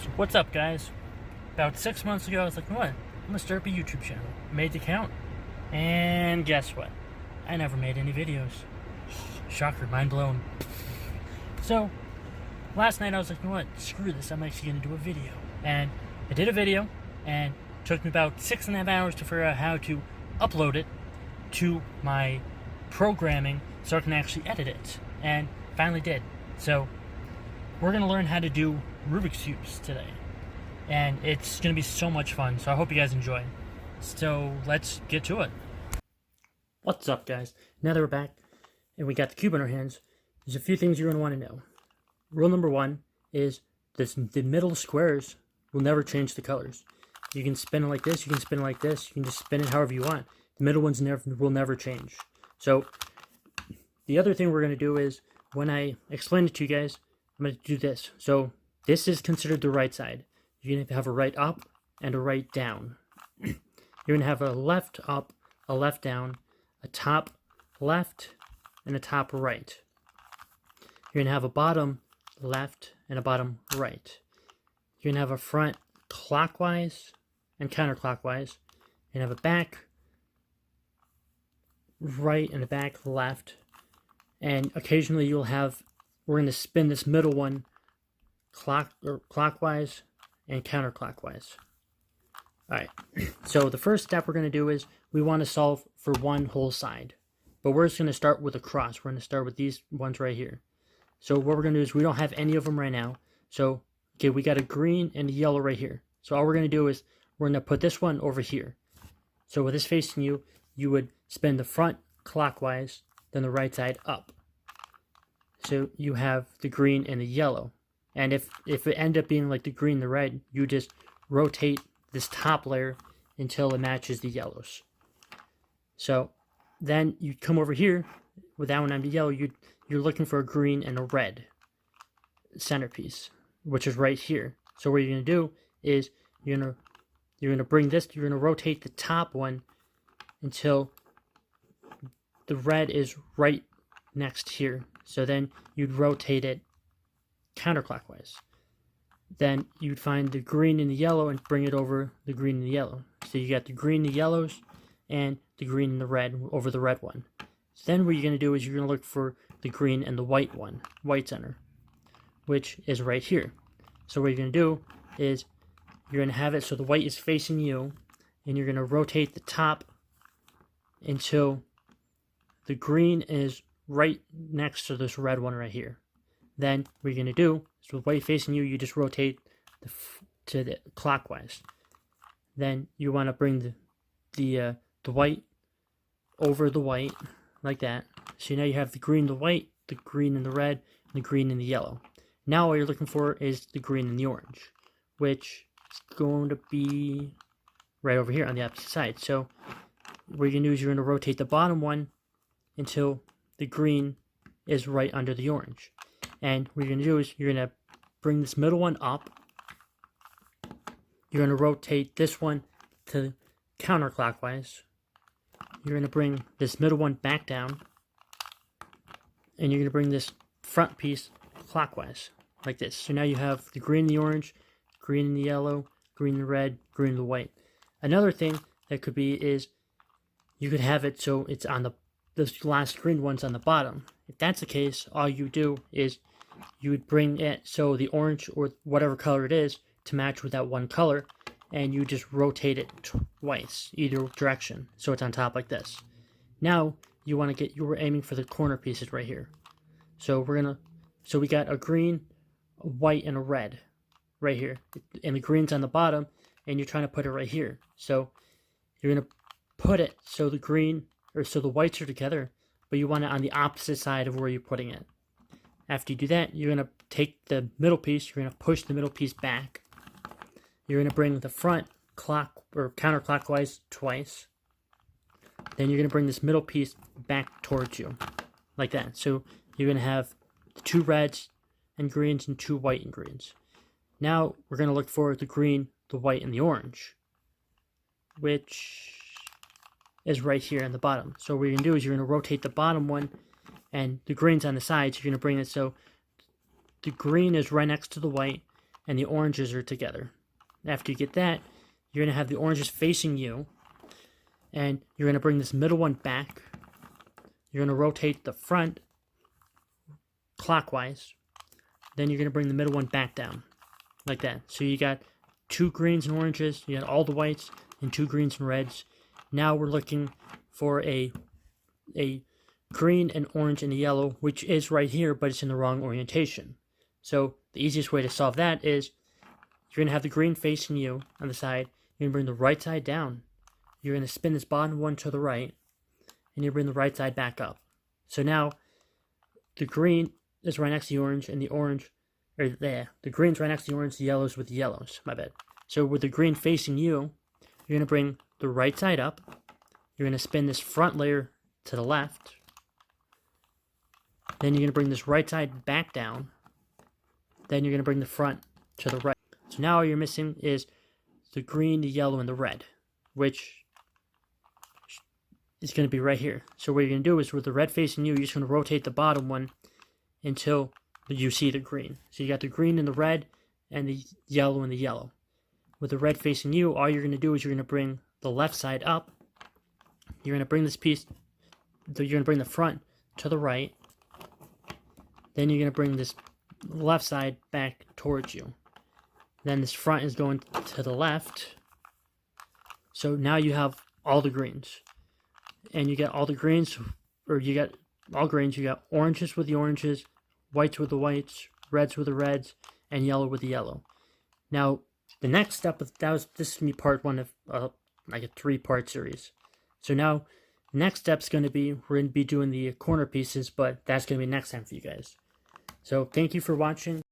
So what's up, guys? About 6 months ago, I was like, what? I'm gonna start up a YouTube channel. Made the account, and guess what? I never made any videos. Shocker, mind blown. So, last night I was like, you know what? Screw this, I'm actually gonna do a video. And I did a video, and it took me about 6.5 hours to figure out how to upload it to my programming so I can actually edit it. And finally did. So, we're gonna learn how to do Rubik's Cubes today. And it's gonna be so much fun, so I hope you guys enjoy. So let's get to it. What's up, guys? Now that we're back and we got the cube in our hands, there's a few things you're gonna want to know. Rule number one is the middle squares will never change the colors. You can spin it like this, you can spin it like this, you can just spin it however you want. The middle ones will never change. So the other thing we're gonna do is when I explain it to you guys, I'm going to do this. So this is considered the right side. You're going to have a right up and a right down. You're going to have a left up, a left down, a top left, and a top right. You're going to have a bottom left and a bottom right. You're going to have a front clockwise and counterclockwise. You're going to have a back right and a back left. And occasionally you'll have, we're going to spin this middle one clockwise and counterclockwise. Alright, so the first step we're going to do is we want to solve for one whole side. But we're just going to start with a cross. We're going to start with these ones right here. So what we're going to do is we don't have any of them right now. So, okay, we got a green and a yellow right here. So all we're going to do is we're going to put this one over here. So with this facing you, you would spin the front clockwise, then the right side up. So you have the green and the yellow. And if it ended up being like the green and the red, you just rotate this top layer until it matches the yellows. So then you come over here with that one on the yellow, you're looking for a green and a red centerpiece, which is right here. So what you're gonna do is you're gonna bring this, you're gonna rotate the top one until the red is right next here. So then you'd rotate it counterclockwise. Then you'd find the green and the yellow and bring it over the green and the yellow. So you got the green and the yellows and the green and the red over the red one. So then what you're going to do is you're going to look for the green and the white one, white center, which is right here. So what you're going to do is you're going to have it so the white is facing you, and you're going to rotate the top until the green is right next to this red one right here. Then what you're going to do is with white facing you, you just rotate to the clockwise. Then you want to bring the white over the white like that. So now you have the green, the white, the green and the red, and the green and the yellow. Now what you're looking for is the green and the orange, which is going to be right over here on the opposite side. So what you're going to do is you're going to rotate the bottom one until the green is right under the orange. And what you're going to do is you're going to bring this middle one up. You're going to rotate this one to counterclockwise. You're going to bring this middle one back down. And you're going to bring this front piece clockwise, like this. So now you have the green and the orange, green and the yellow, green and the red, green and the white. Another thing that could be is you could have it so it's on the last green one's on the bottom. If that's the case, all you do is you would bring it so the orange or whatever color it is to match with that one color, and you just rotate it twice, either direction, so it's on top like this. Now you want to we're aiming for the corner pieces right here. So we got a green, a white, and a red right here, and the green's on the bottom, and you're trying to put it right here. So you're gonna put it so the green so the whites are together, but you want it on the opposite side of where you're putting it. After you do that, you're going to take the middle piece, you're going to push the middle piece back. You're going to bring the front counterclockwise twice. Then you're going to bring this middle piece back towards you, like that. So you're going to have 2 reds and greens and 2 white and greens. Now we're going to look for the green, the white, and the orange, which is right here on the bottom. So what you're going to do is you're going to rotate the bottom one, and the green's on the sides. You're going to bring it so the green is right next to the white, and the oranges are together. After you get that, you're going to have the oranges facing you, and you're going to bring this middle one back. You're going to rotate the front clockwise. Then you're going to bring the middle one back down, like that. So you got 2 greens and oranges, you got all the whites, and 2 greens and reds. Now we're looking for a green and orange and a yellow, which is right here, but it's in the wrong orientation. So the easiest way to solve that is you're going to have the green facing you on the side. You're going to bring the right side down. You're going to spin this bottom one to the right, and you bring the right side back up. So now the green is right next to the orange, and the orange, or there, the green's right next to the orange, the yellow's with the yellows, my bad. So with the green facing you, you're going to bring the right side up. You're going to spin this front layer to the left. Then you're going to bring this right side back down. Then you're going to bring the front to the right. So now all you're missing is the green, the yellow, and the red, which is going to be right here. So what you're going to do is with the red facing you, you're just going to rotate the bottom one until you see the green. So you got the green and the red, and the yellow and the yellow. With the red facing you, all you're going to do is you're going to bring the left side up. You're going to bring this piece, you're going to bring the front to the right. Then you're going to bring this left side back towards you. Then this front is going to the left. So now you have all the greens. And you get all the greens, or you got all greens. You got oranges with the oranges, whites with the whites, reds with the reds, and yellow with the yellow. Now, the next step of this is going to be part 1 of like a 3-part series. So now, next step's going to be, we're going to be doing the corner pieces, but that's going to be next time for you guys. So thank you for watching.